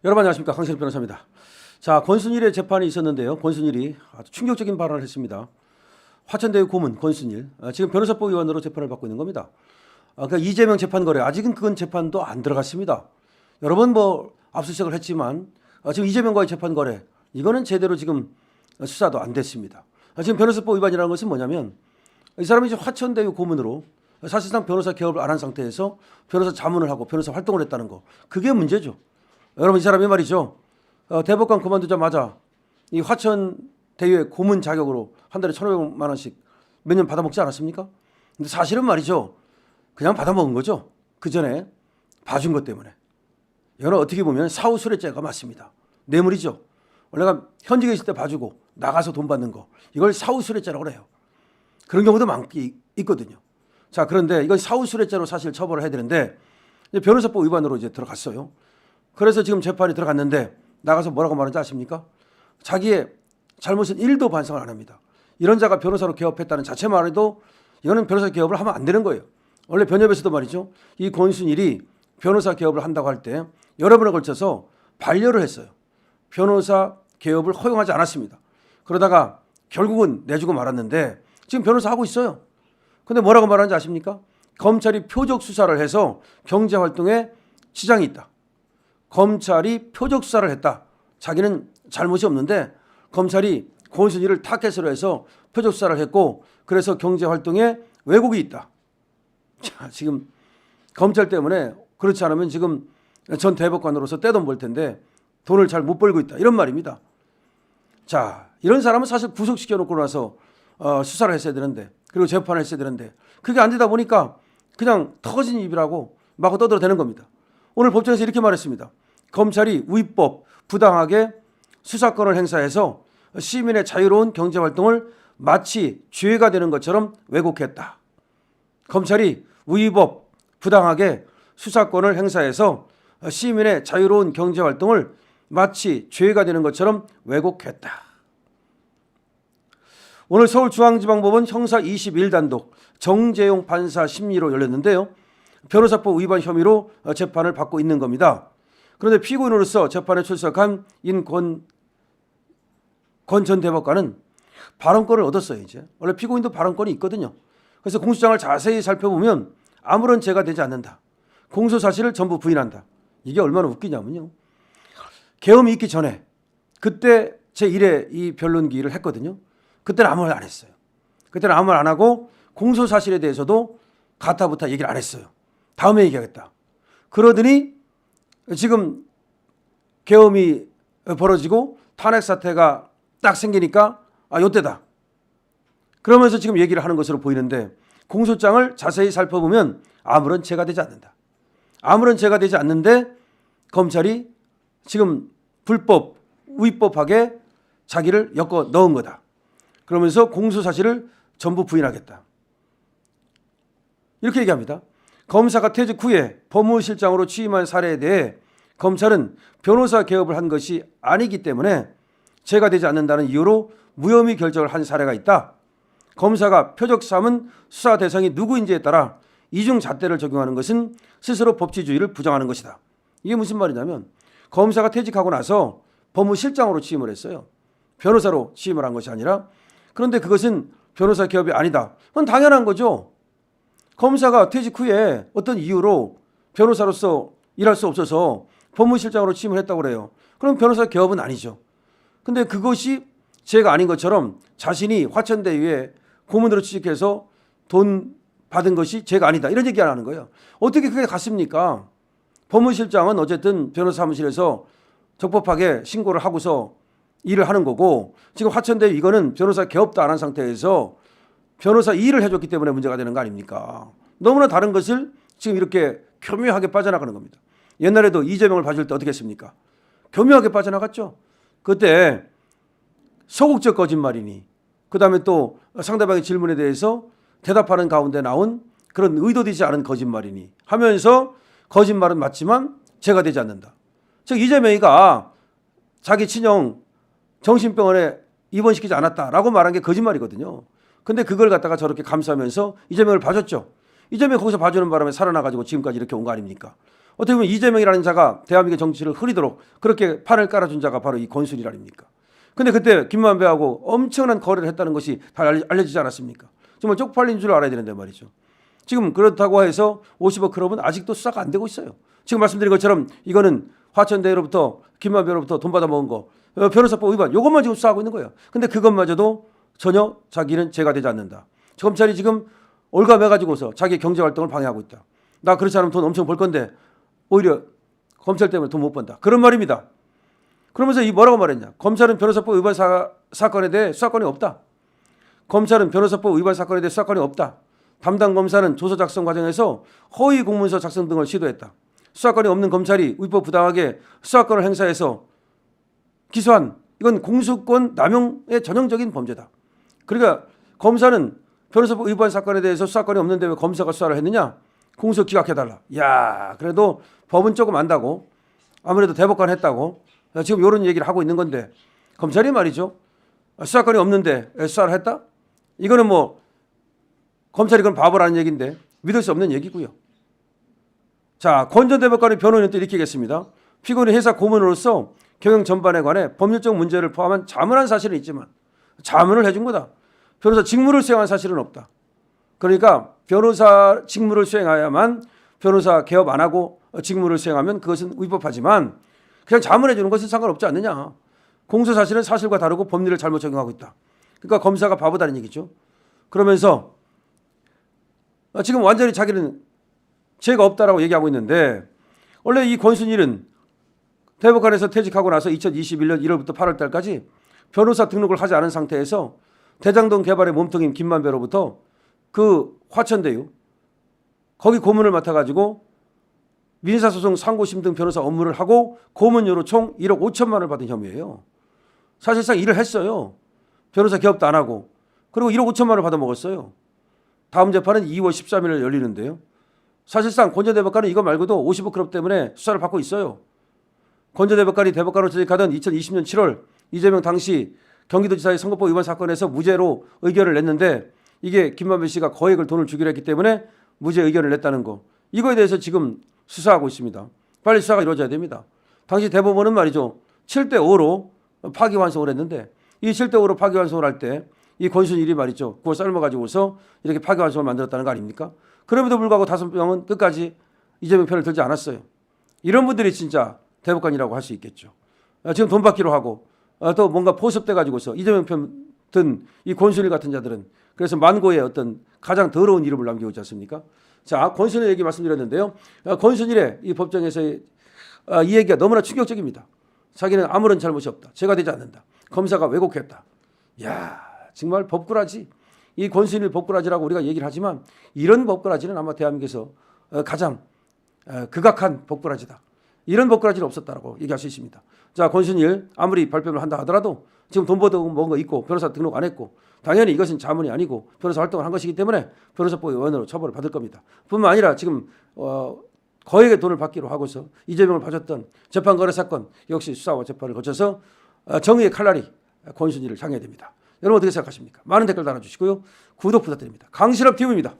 여러분 안녕하십니까, 강신일 변호사입니다. 자, 권순일의 재판이 있었는데요. 권순일이 아주 충격적인 발언을 했습니다. 화천대유 고문 권순일, 지금 변호사법 위반으로 재판을 받고 있는 겁니다. 그러니까 이재명 재판 거래, 아직은 그건 재판도 안 들어갔습니다. 여러 번 압수수색을 했지만 지금 이재명과의 재판 거래, 이거는 제대로 지금 수사도 안 됐습니다. 지금 변호사법 위반이라는 것은 뭐냐면, 이 사람이 이제 화천대유 고문으로 사실상 변호사 개업을 안 한 상태에서 변호사 자문을 하고 변호사 활동을 했다는 거, 그게 문제죠. 여러분, 이 사람이 말이죠, 대법관 그만두자마자 이 화천대유의 고문 자격으로 한 달에 1,500만 원씩 몇 년 받아먹지 않았습니까? 근데 사실은 말이죠, 그냥 받아먹은 거죠. 그 전에 봐준 것 때문에. 이건 어떻게 보면 사후수뢰죄가 맞습니다. 뇌물이죠. 원래가 현직에 있을 때 봐주고 나가서 돈 받는 거, 이걸 사후수뢰죄라고 그래요. 그런 경우도 많이 있거든요. 자, 그런데 이건 사후수뢰죄로 사실 처벌을 해야 되는데 변호사법 위반으로 이제 들어갔어요. 그래서 지금 재판이 들어갔는데 나가서 뭐라고 말하는지 아십니까? 자기의 잘못은 1도 반성을 안 합니다. 이런 자가 변호사로 개업했다는 자체만 해도 이거는 변호사 개업을 하면 안 되는 거예요. 원래 변협에서도 말이죠, 이 권순일이 변호사 개업을 한다고 할 때 여러 번에 걸쳐서 반려를 했어요. 변호사 개업을 허용하지 않았습니다. 그러다가 결국은 내주고 말았는데 지금 변호사 하고 있어요. 근데 뭐라고 말하는지 아십니까? 검찰이 표적 수사를 해서 경제활동에 지장이 있다. 검찰이 표적 수사를 했다. 자기는 잘못이 없는데 검찰이 권순일을 타겟으로 해서 표적 수사를 했고, 그래서 경제활동에 왜곡이 있다. 자, 지금 검찰 때문에 그렇지 않으면 지금 전 대법관으로서 떼돈 벌 텐데 돈을 잘 못 벌고 있다, 이런 말입니다. 자, 이런 사람은 사실 구속시켜 놓고 나서 수사를 했어야 되는데, 그리고 재판을 했어야 되는데, 그게 안 되다 보니까 그냥 터진 입이라고 마구 떠들어대는 겁니다. 오늘 법정에서 이렇게 말했습니다. 검찰이 위법, 부당하게 수사권을 행사해서 시민의 자유로운 경제활동을 마치 죄가 되는 것처럼 왜곡했다. 검찰이 위법, 부당하게 수사권을 행사해서 시민의 자유로운 경제활동을 마치 죄가 되는 것처럼 왜곡했다. 오늘 서울중앙지방법원 형사 21단독 정재용 판사 심리로 열렸는데요. 변호사법 위반 혐의로 재판을 받고 있는 겁니다. 그런데 피고인으로서 재판에 출석한 권 전 대법관은 발언권을 얻었어요. 이제 원래 피고인도 발언권이 있거든요. 그래서 공소장을 자세히 살펴보면 아무런 죄가 되지 않는다. 공소 사실을 전부 부인한다. 이게 얼마나 웃기냐면요, 계엄이 있기 전에 그때 제1회 이 변론기를 했거든요. 그때는 아무 말 안 했어요. 그때는 아무 말 안 하고 공소 사실에 대해서도 가타부타 얘기를 안 했어요. 다음에 얘기하겠다. 그러더니 지금 계엄이 벌어지고 탄핵 사태가 딱 생기니까 요때다. 그러면서 지금 얘기를 하는 것으로 보이는데, 공소장을 자세히 살펴보면 아무런 죄가 되지 않는다. 아무런 죄가 되지 않는데 검찰이 지금 불법, 위법하게 자기를 엮어 넣은 거다. 그러면서 공소 사실을 전부 부인하겠다. 이렇게 얘기합니다. 검사가 퇴직 후에 법무실장으로 취임한 사례에 대해 검찰은 변호사 개업을 한 것이 아니기 때문에 죄가 되지 않는다는 이유로 무혐의 결정을 한 사례가 있다. 검사가 표적 삼은 수사 대상이 누구인지에 따라 이중 잣대를 적용하는 것은 스스로 법치주의를 부정하는 것이다. 이게 무슨 말이냐면, 검사가 퇴직하고 나서 법무실장으로 취임을 했어요. 변호사로 취임을 한 것이 아니라. 그런데 그것은 변호사 개업이 아니다. 그건 당연한 거죠. 검사가 퇴직 후에 어떤 이유로 변호사로서 일할 수 없어서 법무실장으로 취임을 했다고 그래요. 그럼 변호사 개업은 아니죠. 근데 그것이 죄가 아닌 것처럼 자신이 화천대유에 고문으로 취직해서 돈 받은 것이 죄가 아니다, 이런 얘기 안 하는 거예요. 어떻게 그게 같습니까? 법무실장은 어쨌든 변호사 사무실에서 적법하게 신고를 하고서 일을 하는 거고, 지금 화천대유 이거는 변호사 개업도 안 한 상태에서 변호사 일을 해줬기 때문에 문제가 되는 거 아닙니까? 너무나 다른 것을 지금 이렇게 교묘하게 빠져나가는 겁니다. 옛날에도 이재명을 봐줄 때 어떻게 했습니까? 교묘하게 빠져나갔죠. 그때 소극적 거짓말이니, 그 다음에 또 상대방의 질문에 대해서 대답하는 가운데 나온 그런 의도되지 않은 거짓말이니 하면서 거짓말은 맞지만 죄가 되지 않는다. 즉 이재명이가 자기 친형 정신병원에 입원시키지 않았다라고 말한 게 거짓말이거든요. 근데 그걸 갖다가 저렇게 감싸면서 이재명을 봐줬죠. 이재명이 거기서 봐주는 바람에 살아나가지고 지금까지 이렇게 온 거 아닙니까? 어떻게 보면 이재명이라는 자가 대한민국 정치를 흐리도록 그렇게 판을 깔아준 자가 바로 이 권순일 아닙니까? 근데 그때 김만배하고 엄청난 거래를 했다는 것이 다 알려지지 않았습니까? 정말 쪽팔린 줄 알아야 되는데 말이죠. 지금 그렇다고 해서 50억 클럽은 아직도 수사가 안 되고 있어요. 지금 말씀드린 것처럼 이거는 화천대유로부터 김만배로부터 돈 받아 먹은 거, 변호사법 위반, 이것만 지금 수사하고 있는 거예요. 근데 그것마저도 전혀 자기는 죄가 되지 않는다. 검찰이 지금 올가매가지고서 자기 경제활동을 방해하고 있다. 나 그렇지 않으면 돈 엄청 벌 건데 오히려 검찰 때문에 돈 못 번다. 그런 말입니다. 그러면서 이 뭐라고 말했냐. 검찰은 변호사법 위반 사건에 대해 수사권이 없다. 검찰은 변호사법 위반 사건에 대해 수사권이 없다. 담당 검사는 조서 작성 과정에서 허위 공문서 작성 등을 시도했다. 수사권이 없는 검찰이 위법 부당하게 수사권을 행사해서 기소한 이건 공수권 남용의 전형적인 범죄다. 그러니까 검사는 변호사법 위반 사건에 대해서 수사권이 없는데 왜 검사가 수사를 했느냐? 공소 기각해달라. 야, 그래도 법은 조금 안다고. 아무래도 대법관 했다고. 지금 이런 얘기를 하고 있는 건데 검찰이 말이죠. 수사권이 없는데 수사를 했다? 이거는 뭐 검찰이 그건 바보라는 얘기인데 믿을 수 없는 얘기고요. 자, 권 전 대법관의 변호인은 또 이렇게 얘기했습니다. 피고인이 회사 고문으로서 경영 전반에 관해 법률적 문제를 포함한 자문한 사실은 있지만 자문을 해준 거다. 변호사 직무를 수행한 사실은 없다. 그러니까 변호사 직무를 수행해야만 변호사 개업 안 하고 직무를 수행하면 그것은 위법하지만 그냥 자문해 주는 것은 상관없지 않느냐. 공소 사실은 사실과 다르고 법리를 잘못 적용하고 있다. 그러니까 검사가 바보다는 얘기죠. 그러면서 지금 완전히 자기는 죄가 없다라고 얘기하고 있는데 원래 이 권순일은 대법관에서 퇴직하고 나서 2021년 1월부터 8월 달까지 변호사 등록을 하지 않은 상태에서 대장동 개발의 몸통인 김만배로부터 그 화천대유 거기 고문을 맡아가지고 민사소송 상고심 등 변호사 업무를 하고 고문료로 총 1억 5천만 원을 받은 혐의예요. 사실상 일을 했어요. 변호사 개업도 안 하고. 그리고 1억 5천만 원을 받아 먹었어요. 다음 재판은 2월 13일에 열리는데요. 사실상 권 전 대법관은 이거 말고도 50억 클럽 때문에 수사를 받고 있어요. 권 전 대법관이 대법관으로 재직하던 2020년 7월 이재명 당시 경기도지사의 선거법 위반 사건에서 무죄로 의견을 냈는데 이게 김만배 씨가 거액을 돈을 주기로 했기 때문에 무죄 의견을 냈다는 거. 이거에 대해서 지금 수사하고 있습니다. 빨리 수사가 이루어져야 됩니다. 당시 대법원은 말이죠. 7대5로 파기환송을 했는데 이 7대5로 파기환송을 할 때 이 권순일이 말이죠. 그걸 삶아가지고서 이렇게 파기환송을 만들었다는 거 아닙니까? 그럼에도 불구하고 5명은 끝까지 이재명 편을 들지 않았어요. 이런 분들이 진짜 대법관이라고 할 수 있겠죠. 지금 돈 받기로 하고 또 뭔가 포섭돼 가지고서 이재명 편 든 이 권순일 같은 자들은 그래서 만고의 어떤 가장 더러운 이름을 남기고 있지 않습니까? 자, 권순일 얘기 말씀드렸는데요. 권순일의 이 법정에서의 이 얘기가 너무나 충격적입니다. 자기는 아무런 잘못이 없다. 죄가 되지 않는다. 검사가 왜곡했다. 야, 정말 법꾸라지. 이 권순일 법꾸라지라고 우리가 얘기를 하지만 이런 법꾸라지는 아마 대한민국에서 가장 극악한 법꾸라지다. 이런 법꾸라지는 없었다라고 얘기할 수 있습니다. 자, 권순일 아무리 발뺌을 한다 하더라도 지금 돈 벌고 먹은 거 있고 변호사 등록 안 했고 당연히 이것은 자문이 아니고 변호사 활동을 한 것이기 때문에 변호사법 위반으로 처벌을 받을 겁니다. 뿐만 아니라 지금 거액의 돈을 받기로 하고서 이재명을 봐줬던 재판거래 사건 역시 수사와 재판을 거쳐서 정의의 칼날이 권순일을 향해야 됩니다. 여러분 어떻게 생각하십니까? 많은 댓글 달아주시고요. 구독 부탁드립니다. 강신업 TV입니다.